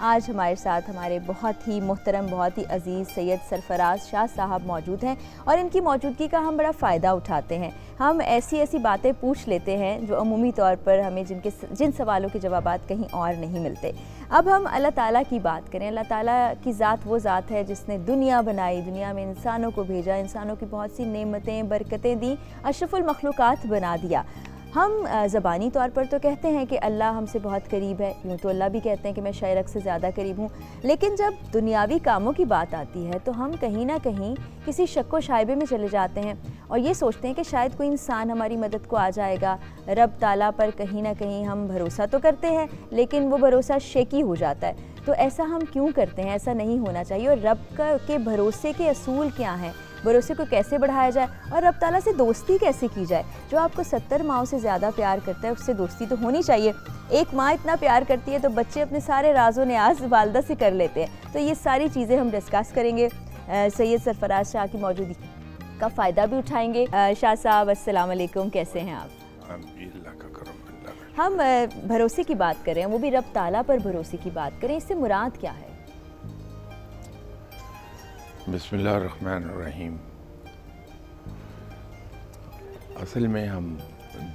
आज हमारे साथ हमारे बहुत ही मोहतरम, बहुत ही अजीज़ सैयद सरफराज शाह साहब मौजूद हैं और इनकी मौजूदगी का हम बड़ा फ़ायदा उठाते हैं। हम ऐसी बातें पूछ लेते हैं जो अमूमी तौर पर हमें जिन सवालों के जवाबात कहीं और नहीं मिलते। अब हम अल्लाह ताला की बात करें। अल्लाह ताला की ज़ात वो ज़ात है जिसने दुनिया बनाई, दुनिया में इंसानों को भेजा, इंसानों की बहुत सी नेमतें, बरकतें दी, अशरफुल मखलूक़ात बना दिया। हम ज़बानी तौर पर तो कहते हैं कि अल्लाह हमसे बहुत करीब है, यूँ तो अल्लाह भी कहते हैं कि मैं शायरक से ज़्यादा करीब हूँ, लेकिन जब दुनियावी कामों की बात आती है तो हम कहीं ना कहीं किसी शक व शाइबे में चले जाते हैं और ये सोचते हैं कि शायद कोई इंसान हमारी मदद को आ जाएगा। रब ताला पर कहीं ना कहीं हम भरोसा तो करते हैं लेकिन वो भरोसा शेकी हो जाता है। तो ऐसा हम क्यों करते हैं? ऐसा नहीं होना चाहिए। और रब के भरोसे के असूल क्या हैं, भरोसे को कैसे बढ़ाया जाए और रब ताला से दोस्ती कैसे की जाए? जो आपको 70 माओं से ज़्यादा प्यार करता है उससे दोस्ती तो होनी चाहिए। एक माँ इतना प्यार करती है तो बच्चे अपने सारे राज़ो न्याज़ वालदा से कर लेते हैं। तो ये सारी चीज़ें हम डिस्कस करेंगे। सैयद सरफराज शाह की मौजूदगी का फ़ायदा भी उठाएंगे। शाह साहब अस्सलाम वालेकुम, कैसे हैं आप? हम भरोसे की बात करें, वो भी रब ताला पर भरोसे की बात करें, इससे मुराद क्या है? बिस्मिल्लाहिर्रहमानिर्रहीम। असल में हम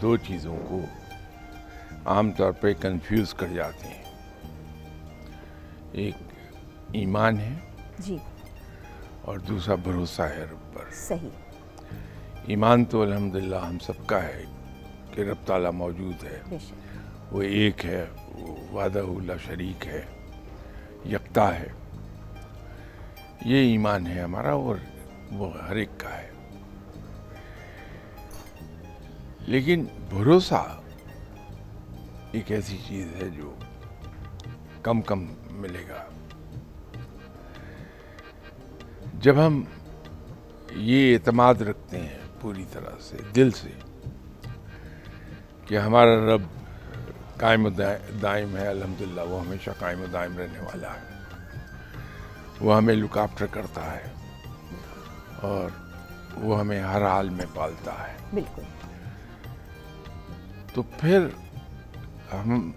दो चीज़ों को आम तौर पे कंफ्यूज कर जाते हैं। एक ईमान है जी और दूसरा भरोसा है रब पर। सही। ईमान तो अल्हम्दुलिल्लाह हम सबका है कि रब ताला मौजूद है, वो एक है, वो वादहू ला शरीक है, यकता है। ये ईमान है हमारा और वो हर एक का है। लेकिन भरोसा एक ऐसी चीज़ है जो कम कम मिलेगा। जब हम ये एतमाद रखते हैं पूरी तरह से, दिल से, कि हमारा रब कायम दाइम है, अल्हम्दुलिल्लाह वो हमेशा कायम दाइम रहने वाला है, वो हमें लुक आफ्टर करता है और वो हमें हर हाल में पालता है। बिल्कुल। तो फिर हम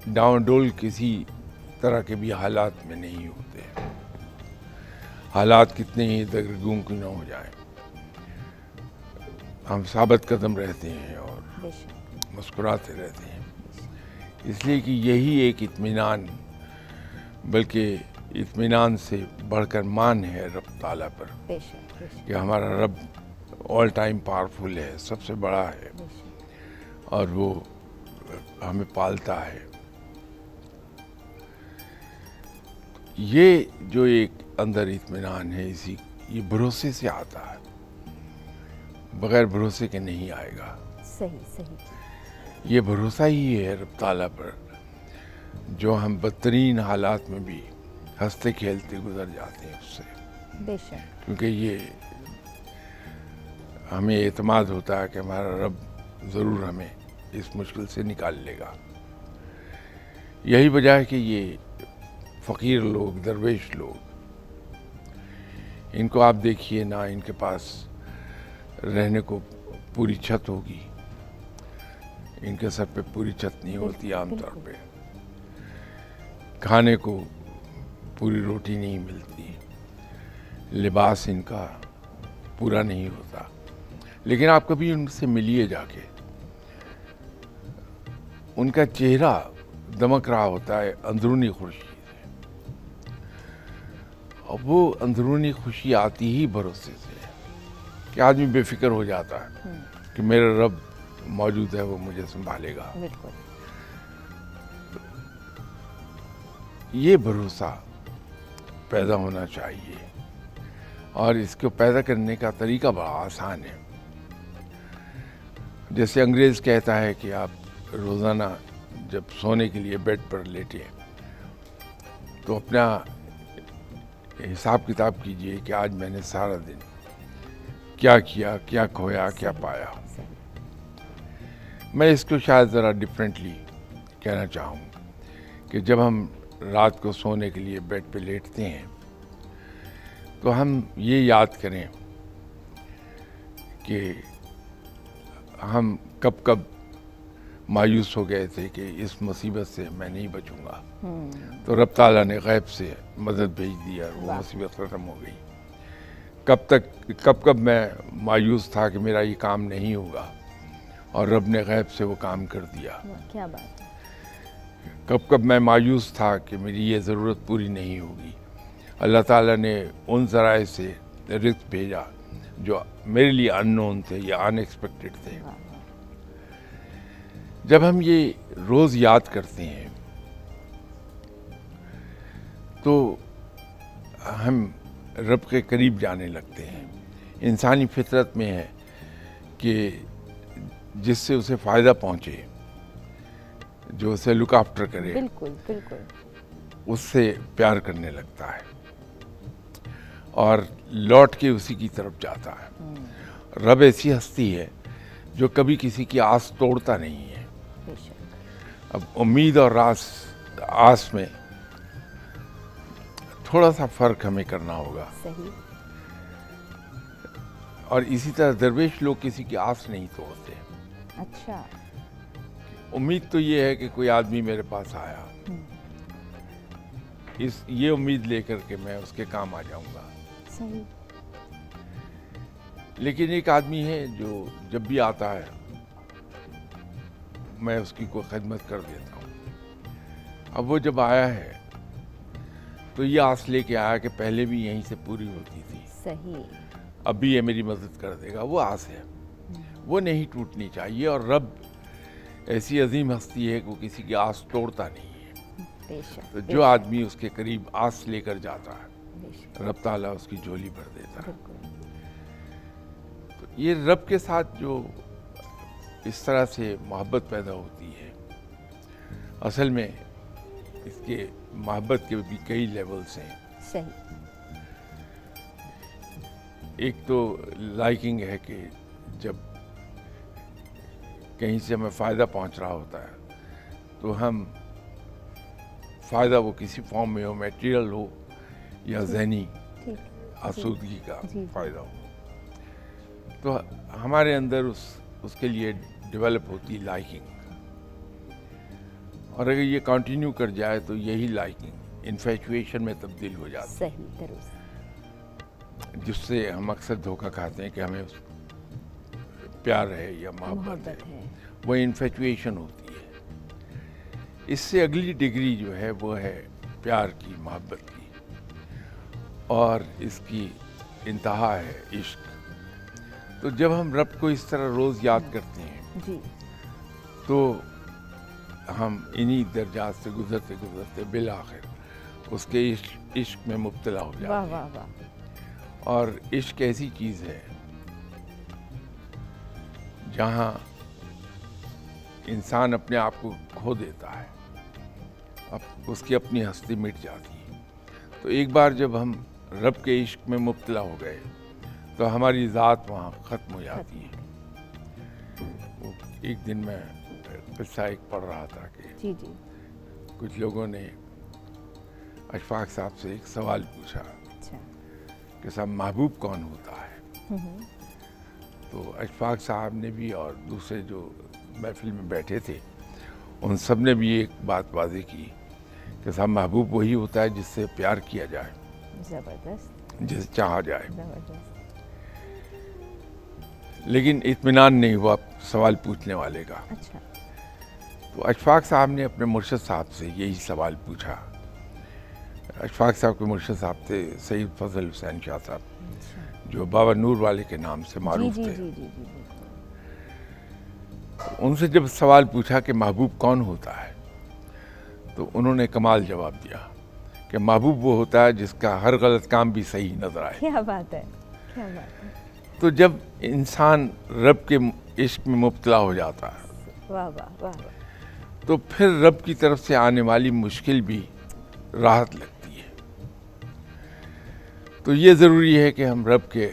डावाडोल किसी तरह के भी हालात में नहीं होते। हालात कितने ही दरगूं क्यों न हो जाए, हम साबित कदम रहते हैं और मुस्कुराते रहते हैं। इसलिए कि यही एक इत्मीनान, बल्कि इत्मीनान से बढ़कर मान है रब ताला पर कि हमारा रब ऑल टाइम पावरफुल है, सबसे बड़ा है और वो हमें पालता है। ये जो एक अंदर इत्मीनान है, इसी ये भरोसे से आता है, बगैर भरोसे के नहीं आएगा। सही सही। ये भरोसा ही है रब ताला पर जो हम बदतरीन हालात में भी हंसते खेलते गुजर जाते हैं उससे। बेशक। क्योंकि ये हमें एतमाद होता है कि हमारा रब ज़रूर हमें इस मुश्किल से निकाल लेगा। यही वजह है कि ये फ़कीर लोग, दरवेश लोग, इनको आप देखिए ना, इनके पास रहने को पूरी छत होगी, इनके सर पे पूरी छत नहीं होती आमतौर पे, खाने को पूरी रोटी नहीं मिलती, लिबास इनका पूरा नहीं होता। लेकिन आप कभी उनसे मिलिए जाके, उनका चेहरा दमक रहा होता है अंदरूनी खुशी से, और वो अंदरूनी खुशी आती ही भरोसे से कि आदमी बेफिक्र हो जाता है कि मेरा रब मौजूद है, वो मुझे संभालेगा। बिल्कुल। ये भरोसा पैदा होना चाहिए और इसको पैदा करने का तरीका बड़ा आसान है। जैसे अंग्रेज़ कहता है कि आप रोज़ाना जब सोने के लिए बेड पर लेटे तो अपना हिसाब किताब कीजिए कि आज मैंने सारा दिन क्या किया, क्या खोया, क्या पाया। मैं इसको शायद ज़रा डिफरेंटली कहना चाहूँ कि जब हम रात को सोने के लिए बेड पे लेटते हैं तो हम ये याद करें कि हम कब कब मायूस हो गए थे कि इस मुसीबत से मैं नहीं बचूंगा, तो रब ताला ने गैब से मदद भेज दिया और वो मुसीबत ख़त्म हो गई। कब मैं मायूस था कि मेरा ये काम नहीं होगा और रब ने गैब से वो काम कर दिया। क्या बात है। कब मैं मायूस था कि मेरी ये ज़रूरत पूरी नहीं होगी, अल्लाह ताला ने उन ज़राए से रिज़्क़ भेजा जो मेरे लिए अननोन थे या अनएक्सपेक्टेड थे। जब हम ये रोज़ याद करते हैं तो हम रब के करीब जाने लगते हैं। इंसानी फितरत में है कि जिससे उसे फ़ायदा पहुँचे, जो उसे लुक आफ्टर करे, बिल्कुल बिल्कुल, उससे प्यार करने लगता है और लौट के उसी की तरफ जाता है। रब ऐसी हस्ती है जो कभी किसी की आस तोड़ता नहीं है। अब उम्मीद और आस में थोड़ा सा फ़र्क हमें करना होगा। सही। और इसी तरह दरवेश लोग किसी की आस नहीं तोड़ते। अच्छा। उम्मीद तो ये है कि कोई आदमी मेरे पास आया, ये उम्मीद लेकर के मैं उसके काम आ जाऊंगा। सही। लेकिन एक आदमी है जो जब भी आता है मैं उसकी कोई खिदमत कर देता हूँ। अब वो जब आया है तो ये आस लेके आया कि पहले भी यहीं से पूरी होती थी, सही, अब भी ये मेरी मदद कर देगा। वो आस है, वो नहीं टूटनी चाहिए। और रब ऐसी अजीम हस्ती है कि वो किसी की आस तोड़ता नहीं है। बेशक, तो जो आदमी उसके करीब आस लेकर जाता है, रब ताला उसकी झोली भर देता है। तो ये रब के साथ जो इस तरह से मोहब्बत पैदा होती है, असल में इसके मोहब्बत के भी कई लेवल्स हैं। सही। एक तो लाइकिंग है कि जब कहीं से हमें फ़ायदा पहुंच रहा होता है तो हम फ़ायदा वो किसी फॉर्म में हो, मटेरियल हो या ज़हनी आसूदगी का फ़ायदा हो, तो हमारे अंदर उसके लिए डेवलप होती है लाइकिंग। और अगर ये कंटिन्यू कर जाए तो यही लाइकिंग इन्फैचुएशन में तब्दील हो जाती है। सही, दुरुस्त। जिससे हम अक्सर धोखा खाते हैं कि हमें प्यार है या मोहब्बत है, वो इन्फैचुएशन होती है। इससे अगली डिग्री जो है वो है प्यार की, मोहब्बत की, और इसकी इंतहा है इश्क। तो जब हम रब को इस तरह रोज़ याद करते हैं जी, तो हम इन्हीं दर्जात से गुजरते गुजरते बिल आखिर उसके इश्क में मुब्तला हो जाते हैं। वाह वाह वाह। और इश्क ऐसी चीज़ है जहाँ इंसान अपने आप को खो देता है, अब उसकी अपनी हस्ती मिट जाती है। तो एक बार जब हम रब के इश्क में मुब्तला हो गए तो हमारी ज़ात वहाँ ख़त्म हो जाती है। एक दिन मैं किस्सा एक पढ़ रहा था कि जी जी, कुछ लोगों ने अशफाक साहब से एक सवाल पूछा कि साहब महबूब कौन होता है। तो अशफाक साहब ने भी और दूसरे जो महफिल में बैठे थे उन सब ने भी एक बात वाज़ेह की कि साहब महबूब वही होता है जिससे प्यार किया जाए, ज़बरदस्त, जिसे चाहा जाए। ज़बरदस्त। लेकिन इत्मीनान नहीं हुआ सवाल पूछने वाले का। अच्छा। तो अशफाक साहब ने अपने मुर्शिद साहब से यही सवाल पूछा। अशफाक साहब के मुर्शिद साहब थे सैयद फजल हुसैन शाह साहब, जो बाबा नूर वाले के नाम से मारूफ थे। जी, जी, जी, उनसे जब सवाल पूछा कि महबूब कौन होता है तो उन्होंने कमाल जवाब दिया कि महबूब वो होता है जिसका हर गलत काम भी सही नजर आए। क्या बात है, क्या बात है। तो जब इंसान रब के इश्क में मुब्तला हो जाता है, वाह वाह वाह, तो फिर रब की तरफ से आने वाली मुश्किल भी राहत लगती है। तो ये ज़रूरी है कि हम रब के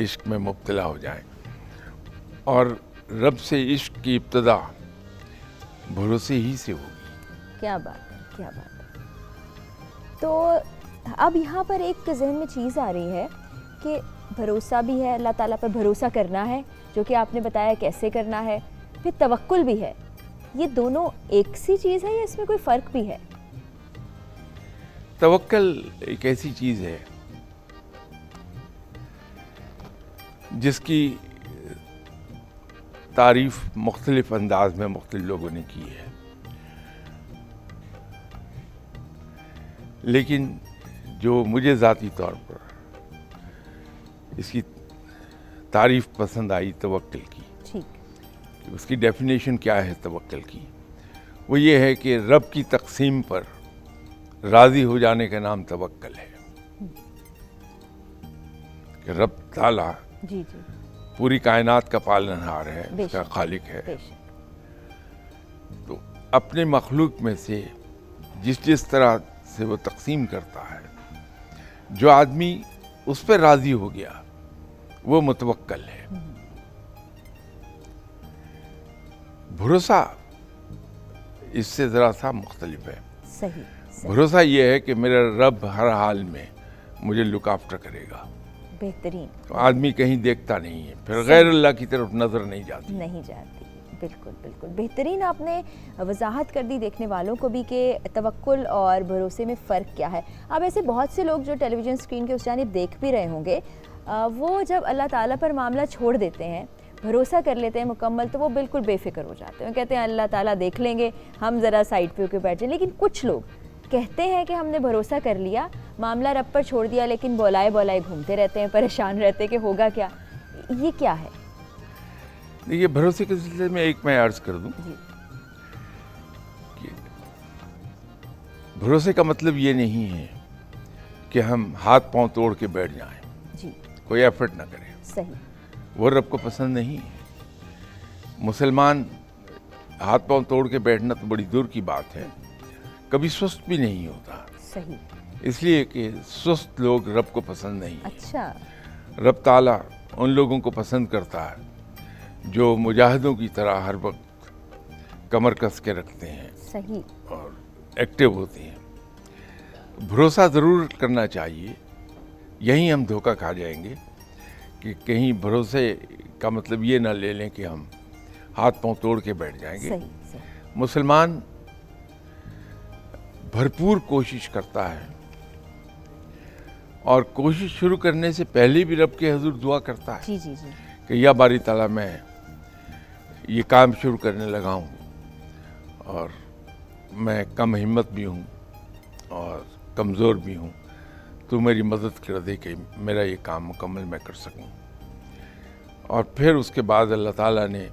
इश्क में मुब्तला हो जाएं, और रब से इश्क की इब्तदा भरोसे ही से होगी। क्या बात है, क्या बात है। तो अब यहाँ पर एक जहन में चीज़ आ रही है कि भरोसा भी है, अल्लाह ताला पर भरोसा करना है, जो कि आपने बताया कैसे करना है, फिर तवक्कुल भी है। ये दोनों एक सी चीज़ है या इसमें कोई फ़र्क भी है? तवक्कल एक ऐसी चीज़ है जिसकी तारीफ मुख्तलिफ अंदाज में मुख्तलिफ लोगों ने की है, लेकिन जो मुझे ज़ाती तौर पर इसकी तारीफ पसंद आई तवक्कल की, ठीक, उसकी डेफिनेशन क्या है तवक्कल की, वो ये है कि रब की तकसीम पर राज़ी हो जाने का नाम तवक्कल है। कि रब ताला जी जी, पूरी कायनात का पालनहार है, उसका खालिक है, तो अपने मखलूक में से जिस जिस तरह से वो तकसीम करता है, जो आदमी उस पर राज़ी हो गया वो मुतवक्कल है। भरोसा इससे ज़रा सा मुख्तलिफ है। सही, भरोसा ये है कि मेरा रब हर हाल में मुझे लुक आफ्टर करेगा। बेहतरीन। तो आदमी कहीं देखता नहीं है, फिर गैर अल्लाह की तरफ नज़र नहीं जाती। बिल्कुल बिल्कुल बेहतरीन आपने वजाहत कर दी देखने वालों को भी कि तवक्कुल और भरोसे में फ़र्क क्या है। अब ऐसे बहुत से लोग जो टेलीविज़न स्क्रीन के उस जानिब देख भी रहे होंगे, वो जब अल्लाह ताला पर मामला छोड़ देते हैं, भरोसा कर लेते हैं मुकम्मल, तो वो बिल्कुल बेफिक्र हो जाते हैं, कहते हैं अल्लाह ताला देख लेंगे, हम ज़रा साइड पे होकर बैठ जाए। लेकिन कुछ लोग कहते हैं कि हमने भरोसा कर लिया, मामला रब पर छोड़ दिया, लेकिन बोलाए बोलाए घूमते रहते हैं, परेशान रहते हैं कि होगा क्या। ये क्या है? देखिए, भरोसे के सिलसिले में एक मैं अर्ज़ कर दूं कि भरोसे का मतलब ये नहीं है कि हम हाथ पांव तोड़ के बैठ जाएं, जी, कोई एफर्ट ना करें। सही, वो रब को पसंद नहीं है। मुसलमान हाथ पांव तोड़ के बैठना तो बड़ी दूर की बात है, कभी सुस्त भी नहीं होता। सही, इसलिए कि सुस्त लोग रब को पसंद नहीं। अच्छा, रब ताला उन लोगों को पसंद करता है जो मुजाहिदों की तरह हर वक्त कमर कस के रखते हैं, सही, और एक्टिव होते हैं। भरोसा ज़रूर करना चाहिए। यहीं हम धोखा खा जाएंगे कि कहीं भरोसे का मतलब ये ना ले लें कि हम हाथ पांव तोड़ के बैठ जाएंगे। सही, सही। मुसलमान भरपूर कोशिश करता है और कोशिश शुरू करने से पहले भी रब के हुजूर दुआ करता है जी जी जी, कि या बारी ताला मैं ये काम शुरू करने लगा हूँ और मैं कम हिम्मत भी हूँ और कमज़ोर भी हूँ, तो मेरी मदद कर दे कि मेरा ये काम मुकम्मल मैं कर सकूँ। और फिर उसके बाद अल्लाह ताला ने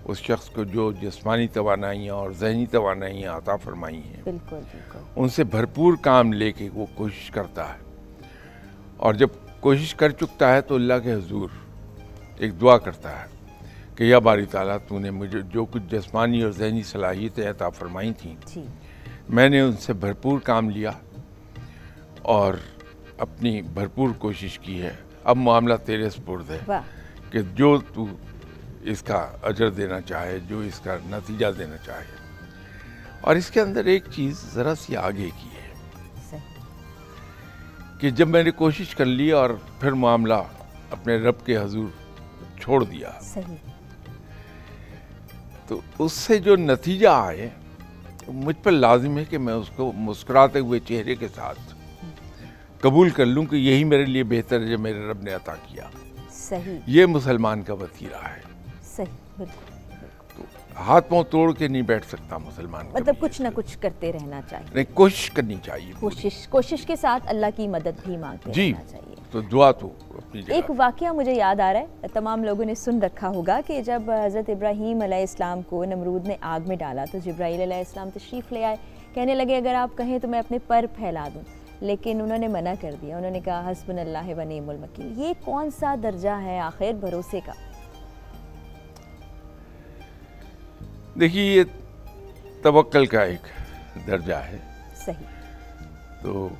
उस शख्स को जो जिस्मानी तवानाइयाँ और जहनी तवानाइयाँ अता फरमाई हैं, बिल्कुल बिल्कुल, उनसे भरपूर काम लेके वो कोशिश करता है। और जब कोशिश कर चुकता है तो अल्लाह के हुजूर एक दुआ करता है कि या बारी ताला, तूने मुझे जो कुछ जिस्मानी और जहनी सलाहियतें अता फरमाई थी, मैंने उनसे भरपूर काम लिया और अपनी भरपूर कोशिश की है। अब मामला तेरे सुपुर्द है कि जो तू इसका अजर देना चाहे, जो इसका नतीजा देना चाहे। और इसके अंदर एक चीज़ ज़रा सी आगे की है कि जब मैंने कोशिश कर ली और फिर मामला अपने रब के हुजूर छोड़ दिया, सही, तो उससे जो नतीजा आए, मुझ पर लाजिम है कि मैं उसको मुस्कुराते हुए चेहरे के साथ कबूल कर लूं कि यही मेरे लिए बेहतर है जो मेरे रब ने अता किया। सही, ये मुसलमान का वतीरा है। सही, बिल्कुल। तो हाथ पांव तोड़ के नहीं बैठ सकता मुसलमान, मतलब कुछ ना कुछ करते रहना चाहिए, नहीं, कोशिश करनी चाहिए, कोशिश के साथ अल्लाह की मदद भी मांगते रहना चाहिए। तो दुआ तो अपनी जगह। एक वाकया मुझे याद आ रहा है, तमाम लोगों ने सुन रखा होगा कि जब हज़रत इब्राहीम अलैहिस्सलाम को नमरूद ने आग में डाला तो जिब्राईल अलैहिस्सलाम तशरीफ़ ले आए, कहने लगे अगर आप कहें तो मैं अपने पर फैला दूं, लेकिन उन्होंने मना कर दिया। उन्होंने कहा हस्बुनल्लाह व निअमुल वकील। ये कौन सा दर्जा है आखिर भरोसे का? देखिए, ये तवक्कल का एक दर्जा है। सही, तो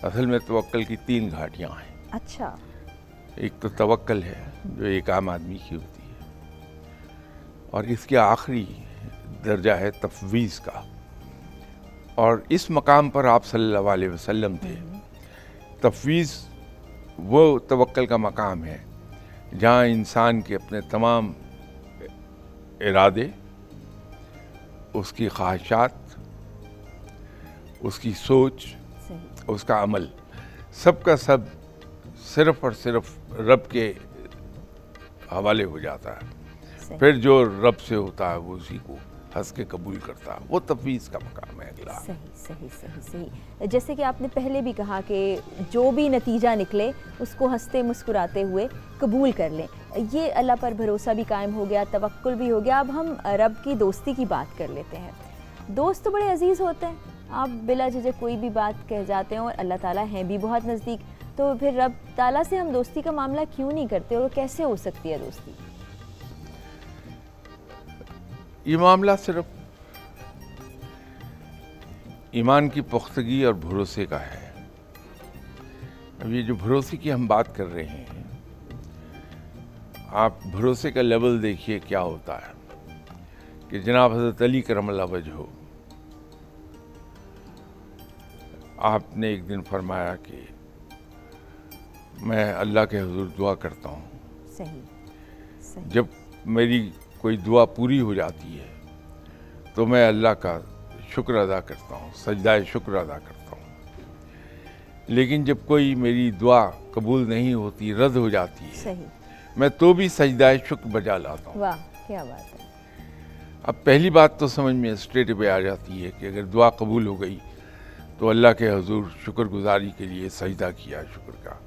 असल में तवक्कल की 3 घाटियाँ हैं। अच्छा, एक तो तवक्कल है जो एक आम आदमी की होती है, और इसके आखिरी दर्जा है तफवीज़ का, और इस मकाम पर आप सल्लल्लाहु अलैहि वसल्लम थे। तफवीज़ वो तवक्कल का मकाम है जहाँ इंसान के अपने तमाम इरादे उसकी ख्वाहिशात, उसकी सोच, उसका अमल, सब का सब सिर्फ और सिर्फ रब के हवाले हो जाता है। फिर जो रब से होता है वो उसी को हंस के कबूल करता है, वो तफवीज़ का मकाम है अगला। सही सही सही सही। जैसे कि आपने पहले भी कहा कि जो भी नतीजा निकले उसको हंसते मुस्कुराते हुए कबूल कर लें, ये अल्लाह पर भरोसा भी कायम हो गया, तवक्कुल भी हो गया। अब हम रब की दोस्ती की बात कर लेते हैं। दोस्त तो बड़े अजीज़ होते हैं, आप बिला झिझक कोई भी बात कह जाते हैं, और अल्लाह ताला हैं भी बहुत नज़दीक, तो फिर रब ताला से हम दोस्ती का मामला क्यों नहीं करते, और कैसे हो सकती है दोस्ती? ये मामला सिर्फ ईमान की पुख्तगी और भरोसे का है। अब ये जो भरोसे की हम बात कर रहे हैं, आप भरोसे का लेवल देखिए क्या होता है कि जनाब हज़रत अली करमल्लाहु वजहू, आपने एक दिन फरमाया कि मैं अल्लाह के हुजूर दुआ करता हूँ, सही। जब मेरी कोई दुआ पूरी हो जाती है तो मैं अल्लाह का शुक्र अदा करता हूँ, सजदाए शुक्र अदा करता हूँ। लेकिन जब कोई मेरी दुआ कबूल नहीं होती, रद्द हो जाती है, सही, मैं तो भी सजदाए शुक्र बजा लाता हूँ। वाह क्या बात है। अब पहली बात तो समझ में स्ट्रेट पे आ जाती है कि अगर दुआ कबूल हो गई तो अल्लाह के हुजूर शुक्रगुजारी के लिए सजदा किया शुक्र का।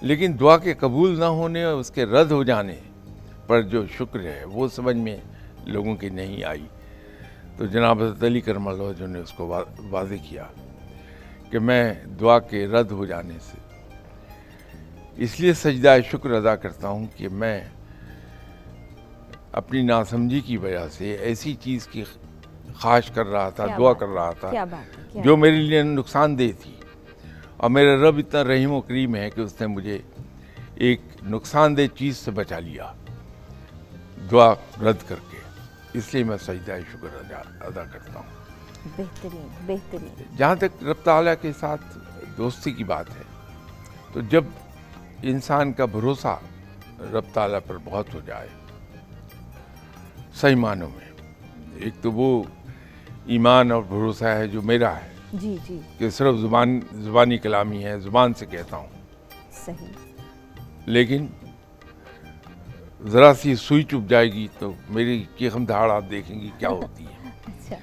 लेकिन दुआ के कबूल ना होने और उसके रद्द हो जाने पर जो शुक्र है वो समझ में लोगों की नहीं आई। तो जनाब हज़रत अली करमल्लाहु वजहू ने उसको वाज़ेह किया कि मैं दुआ के रद्द हो जाने से इसलिए सजदा शुक्र अदा करता हूँ कि मैं अपनी नासमझी की वजह से ऐसी चीज़ की ख्वाहिश कर रहा था, दुआ कर रहा था जो मेरे लिए नुकसानदेह थी, और मेरा रब इतना रहीम व करीम है कि उसने मुझे एक नुकसानदेह चीज़ से बचा लिया दुआ रद्द करके। इसलिए मैं सजदा शुक्र अदा करता हूँ। बेहतरीन बेहतरीन। जहाँ तक रब ताला के साथ दोस्ती की बात है, तो जब इंसान का भरोसा रब ताला पर बहुत हो जाए सही मानों में, एक तो वो ईमान और भरोसा है जो मेरा है जी जी, कि सिर्फ ज़ुबानी कलामी है, ज़ुबान से कहता हूँ, सही, लेकिन ज़रा सी सुई चुभ जाएगी तो मेरी कीखम दहाड़ आप देखेंगी क्या होती है। अच्छा,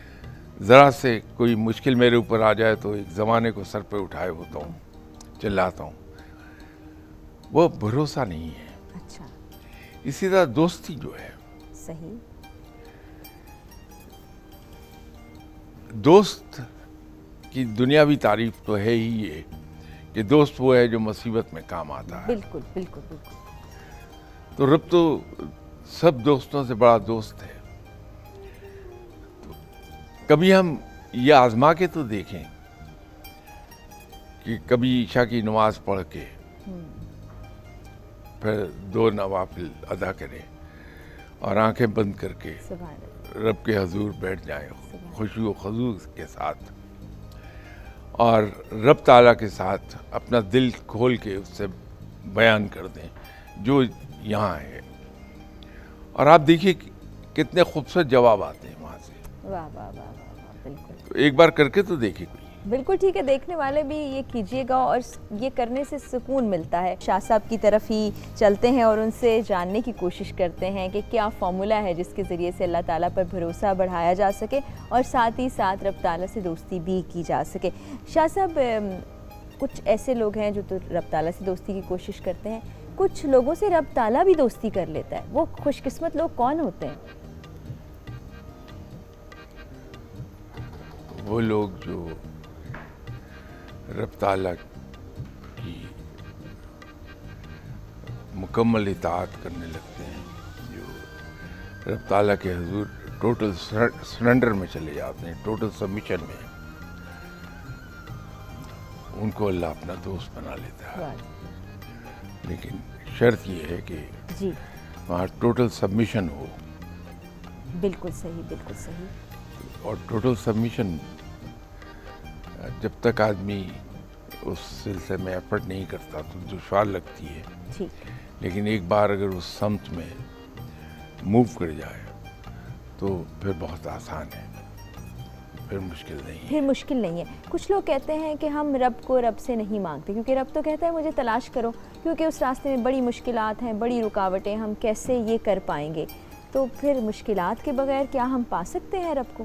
ज़रा से कोई मुश्किल मेरे ऊपर आ जाए तो एक ज़माने को सर पे उठाए होता हूँ, चिल्लाता हूँ, वो भरोसा नहीं है। अच्छा, इसी तरह दोस्ती जो है, सही, दोस्त की दुनियावी तारीफ तो है ही ये कि दोस्त वो है जो मुसीबत में काम आता है। बिल्कुल बिल्कुल बिल्कुल। तो रब तो सब दोस्तों से बड़ा दोस्त है। तो कभी हम ये आजमा के तो देखें कि कभी ईशा की नमाज पढ़ के फिर 2 नवाफिल अदा करें और आंखें बंद करके रब के हजूर बैठ जाएं खुशी व खजू के साथ, और रब ताला के साथ अपना दिल खोल के उससे बयान कर दें जो यहाँ है, और आप देखिए कितने खूबसूरत जवाब आते हैं वहाँ से। वाह वाह वाह वाह, बिल्कुल। तो एक बार करके तो देखिए कोई। बिल्कुल ठीक है, देखने वाले भी ये कीजिएगा, और ये करने से सुकून मिलता है। शाह साहब की तरफ ही चलते हैं और उनसे जानने की कोशिश करते हैं कि क्या फ़ॉर्मूला है जिसके ज़रिए से अल्लाह ताला पर भरोसा बढ़ाया जा सके और साथ ही साथ रब ताला से दोस्ती भी की जा सके। शाह साहब, कुछ ऐसे लोग हैं जो तो रब ताला से दोस्ती की कोशिश करते हैं, कुछ लोगों से रब ताला भी दोस्ती कर लेता है, वो खुशकिस्मत लोग कौन होते हैं? वो लोग जो रब ताला की मुकम्मल इताअत करने लगते हैं, जो रब ताला के हुजूर टोटल सरेंडर में चले जाते हैं, टोटल सबमिशन में, उनको अल्लाह अपना दोस्त बना लेता है। लेकिन शर्त ये है कि जी, वहाँ टोटल सबमिशन हो। बिल्कुल सही, बिल्कुल सही। और टोटल सबमिशन जब तक आदमी उस सिलसिले में एफर्ट नहीं करता तो दुश्वार लगती है, ठीक। लेकिन एक बार अगर उस समत में मूव कर जाए तो फिर बहुत आसान है। फिर मुश्किल नहीं है। फिर मुश्किल नहीं है। कुछ लोग कहते हैं कि हम रब को रब से नहीं मांगते, क्योंकि रब तो कहता है मुझे तलाश करो, क्योंकि उस रास्ते में बड़ी मुश्किलात हैं, बड़ी रुकावटें, हम कैसे ये कर पाएंगे। तो फिर मुश्किलात के बगैर क्या हम पा सकते हैं रब को?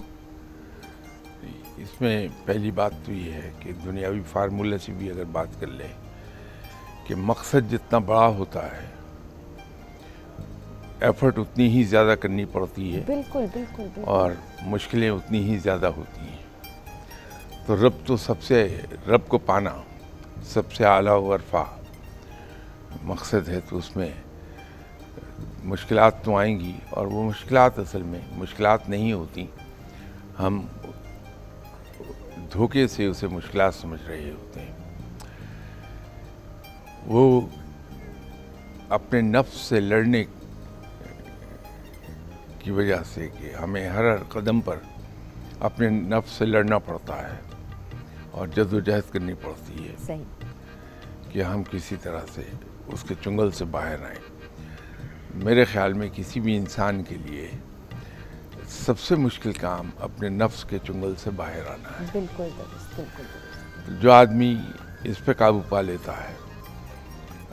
इसमें पहली बात तो ये है कि दुनियावी फार्मूले से भी अगर बात कर ले कि मकसद जितना बड़ा होता है एफर्ट उतनी ही ज़्यादा करनी पड़ती है। बिल्कुल बिल्कुल, बिल्कुल। और मुश्किलें उतनी ही ज़्यादा होती हैं। तो रब को पाना सबसे आला वरफा मकसद है। तो उसमें मुश्किलात तो आएंगी, और वो मुश्किलात असल में मुश्किलात नहीं होती, हम धोखे से उसे मुश्किलात समझ रहे होते हैं। वो अपने नफ्स से लड़ने की वजह से कि हमें हर कदम पर अपने नफ्स से लड़ना पड़ता है और जद्दोजहद करनी पड़ती है। सही। कि हम किसी तरह से उसके चुंगल से बाहर आएं। मेरे ख्याल में किसी भी इंसान के लिए सबसे मुश्किल काम अपने नफ्स के चुंगल से बाहर आना है। बिल्कुल दुरुस्त, बिल्कुल दुरुस्त। जो आदमी इस पे काबू पा लेता है,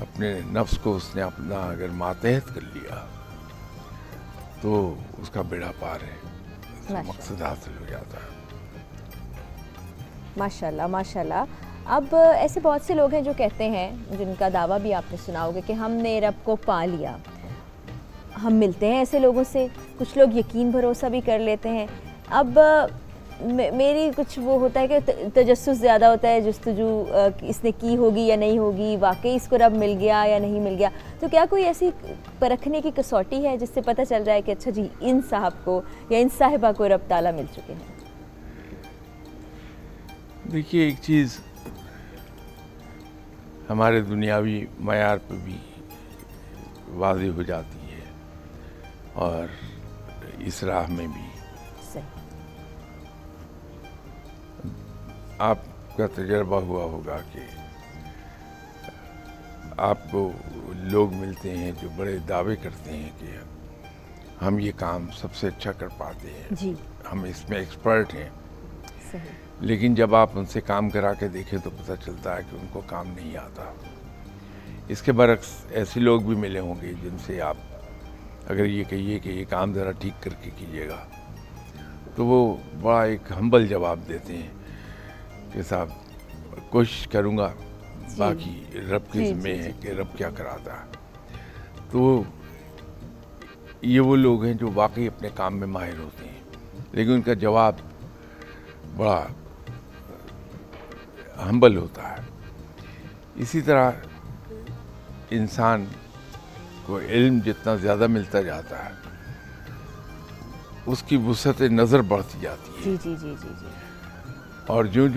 अपने नफ्स को उसने अपना अगर मातहत कर लिया, तो उसका बेड़ा पार है, मकसद हासिल हो जाता है। माशाल्लाह माशाल्लाह। अब ऐसे बहुत से लोग हैं जो कहते हैं, जिनका दावा भी आपने सुना होगा कि हमने रब को पा लिया। हम मिलते हैं ऐसे लोगों से, कुछ लोग यकीन भरोसा भी कर लेते हैं। अब मेरी कुछ वो होता है कि तजस्सुस ज़्यादा होता है, जुस्तजू इसने की होगी या नहीं होगी, वाकई इसको रब मिल गया या नहीं मिल गया। तो क्या कोई ऐसी परखने की कसौटी है जिससे पता चल जाए कि अच्छा जी इन साहब को या इन साहिबा को रब ताला मिल चुके हैं? देखिए, एक चीज़ हमारे दुनियावी मयार पर भी वाज़ेह हो जाती है और इस राह में भी। सही। आपका तजर्बा हुआ होगा कि आपको लोग मिलते हैं जो बड़े दावे करते हैं कि हम ये काम सबसे अच्छा कर पाते हैं जी, हम इसमें एक्सपर्ट हैं। सही। लेकिन जब आप उनसे काम करा के देखें तो पता चलता है कि उनको काम नहीं आता। इसके बरक्स ऐसे लोग भी मिले होंगे जिनसे आप अगर ये कहिए कि ये काम ज़रा ठीक करके कीजिएगा, तो वो बड़ा एक हम्बल जवाब देते हैं कि साहब कोशिश करूँगा, बाकी रब के ज़िम्मे है कि रब क्या कराता है। तो ये वो लोग हैं जो वाकई अपने काम में माहिर होते हैं, लेकिन उनका जवाब बड़ा हम्बल होता है। इसी तरह इंसान को इल्म जितना ज़्यादा मिलता जाता है, उसकी वुसअत नज़र बढ़ती जाती है। जी जी जी जी जी। और जो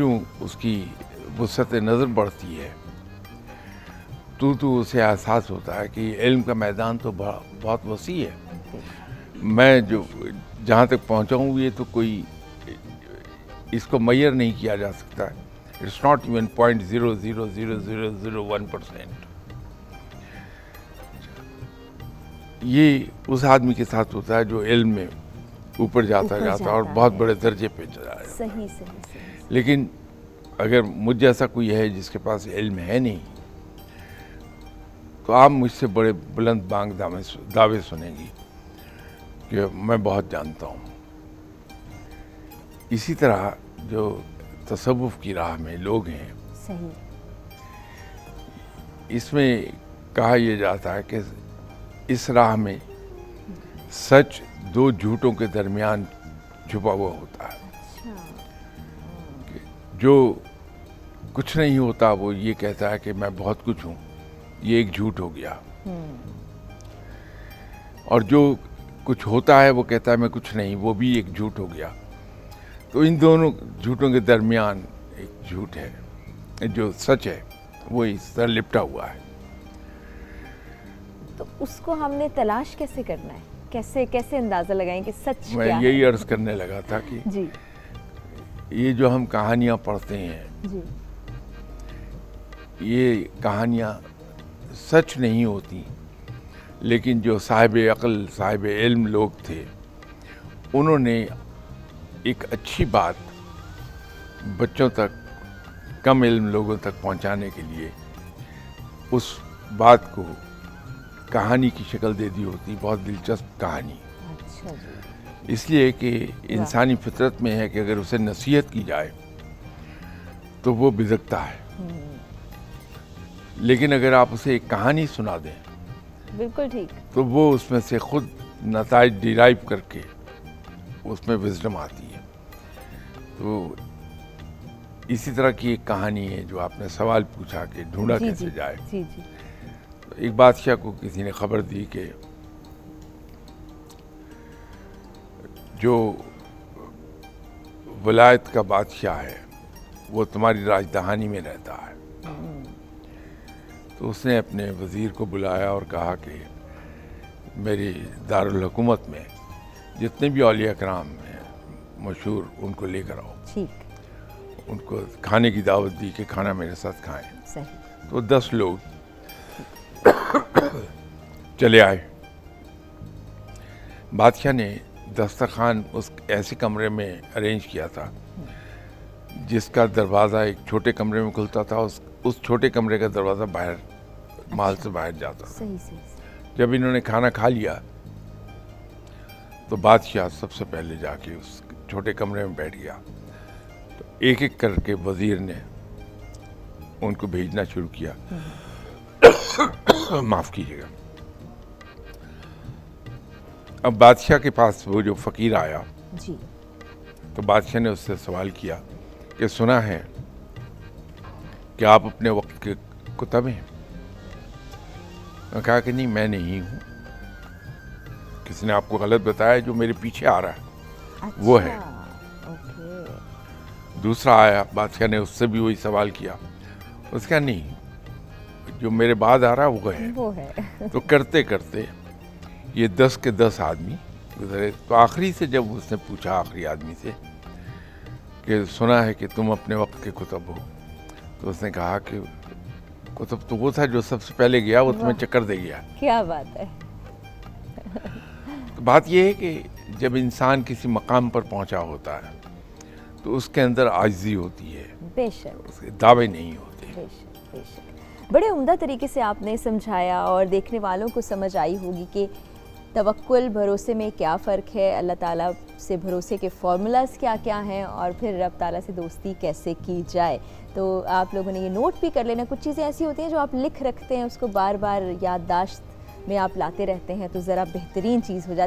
उसकी वुसअत नज़र बढ़ती है, तो उसे एहसास होता है कि इल्म का मैदान तो बहुत वसी है। मैं जो जहाँ तक पहुँचा हूँ, ये तो कोई इसको मैयर नहीं किया जा सकता है। It's not even 0.0000001%। ये उस आदमी के साथ होता है जो इल्म में ऊपर जाता है और बहुत बड़े दर्जे पे चला जाता है। सही सही सही। लेकिन अगर मुझ जैसा कोई है जिसके पास इल्म है नहीं, तो आप मुझसे बड़े बुलंद बांग दावे सुनेंगी कि मैं बहुत जानता हूँ। इसी तरह जो तसव्वुफ की राह में लोग हैं, सही, इसमें कहा यह जाता है कि इस राह में सच दो झूठों के दरमियान छुपा हुआ होता है। जो कुछ नहीं होता वो ये कहता है कि मैं बहुत कुछ हूँ, ये एक झूठ हो गया। और जो कुछ होता है वो कहता है मैं कुछ नहीं, वो भी एक झूठ हो गया। तो इन दोनों झूठों के दरमियान एक झूठ है, जो सच है वो इस तरह लिपटा हुआ है। तो उसको हमने तलाश कैसे करना है, कैसे कैसे अंदाजा लगाएं कि सच क्या है? मैं यही अर्ज करने लगा था कि जी, ये जो हम कहानियाँ पढ़ते हैं, जी, ये कहानियाँ सच नहीं होती, लेकिन जो साहिब अक़ल साहिब इल्म लोग थे, उन्होंने एक अच्छी बात बच्चों तक, कम इल्म लोगों तक पहुंचाने के लिए उस बात को कहानी की शक्ल दे दी होती, बहुत दिलचस्प कहानी। अच्छा जी। इसलिए कि इंसानी फितरत में है कि अगर उसे नसीहत की जाए तो वो बिगड़ता है, लेकिन अगर आप उसे एक कहानी सुना दें, बिल्कुल ठीक, तो वो उसमें से खुद नताइज डिराइव करके उसमें विजडम आती है। तो इसी तरह की एक कहानी है जो आपने सवाल पूछा कि ढूंढा कैसे जाए। जी जी। तो एक बादशाह को किसी ने खबर दी कि जो वलायत का बादशाह है वो तुम्हारी राजधानी में रहता है। तो उसने अपने वज़ीर को बुलाया और कहा कि मेरी दारुल हुकूमत में जितने भी औलिया कराम हैं मशहूर, उनको लेकर आओ। ठीक। उनको खाने की दावत दी कि खाना मेरे साथ खाएं। सही। तो 10 लोग चले आए। बादशाह ने दस्तरखान उस ऐसे कमरे में अरेंज किया था जिसका दरवाज़ा एक छोटे कमरे में खुलता था, उस छोटे कमरे का दरवाज़ा बाहर महल से बाहर जाता था। सही सही। जब इन्होंने खाना खा लिया तो बादशाह सबसे पहले जाके उस छोटे कमरे में बैठ गया। तो एक एक करके वज़ीर ने उनको भेजना शुरू किया। माफ़ कीजिएगा। अब बादशाह के पास वो जो फ़कीर आया जी, तो बादशाह ने उससे सवाल किया कि सुना है कि आप अपने वक्त के कुतब हैं। कहा कि नहीं, मैं नहीं हूँ, किसी ने आपको गलत बताया, जो मेरे पीछे आ रहा है अच्छा, वो है। ओके। दूसरा आया, बादशाह ने उससे भी वही सवाल किया। उसका नहीं, जो मेरे बाद आ रहा है वो है। तो करते करते ये 10 के 10 आदमी गुजरे। तो आखिरी से जब उसने पूछा, आखिरी आदमी से, कि सुना है कि तुम अपने वक्त के कुतब हो, तो उसने कहा कि कुतब तो वो था जो सबसे पहले गया, वो तुम्हें चक्कर दे गया। क्या बात है। तो बात ये है कि जब इंसान किसी मकाम पर पहुंचा होता है तो उसके अंदर आजिज़ी होती है, बेशक, उसके दावे नहीं होते। बेशक बेशक। बड़े उम्दा तरीके से आपने समझाया और देखने वालों को समझ आई होगी कि तवक्कुल, भरोसे में क्या फ़र्क है, अल्लाह ताला से भरोसे के फार्मूलाज क्या क्या हैं और फिर रब ताला से दोस्ती कैसे की जाए। तो आप लोगों ने ये नोट भी कर लेना। कुछ चीज़ें ऐसी होती हैं जो आप लिख रखते हैं, उसको बार बार याददाश्त में आप लाते रहते हैं, तो ज़रा बेहतरीन चीज़ हो जाती है।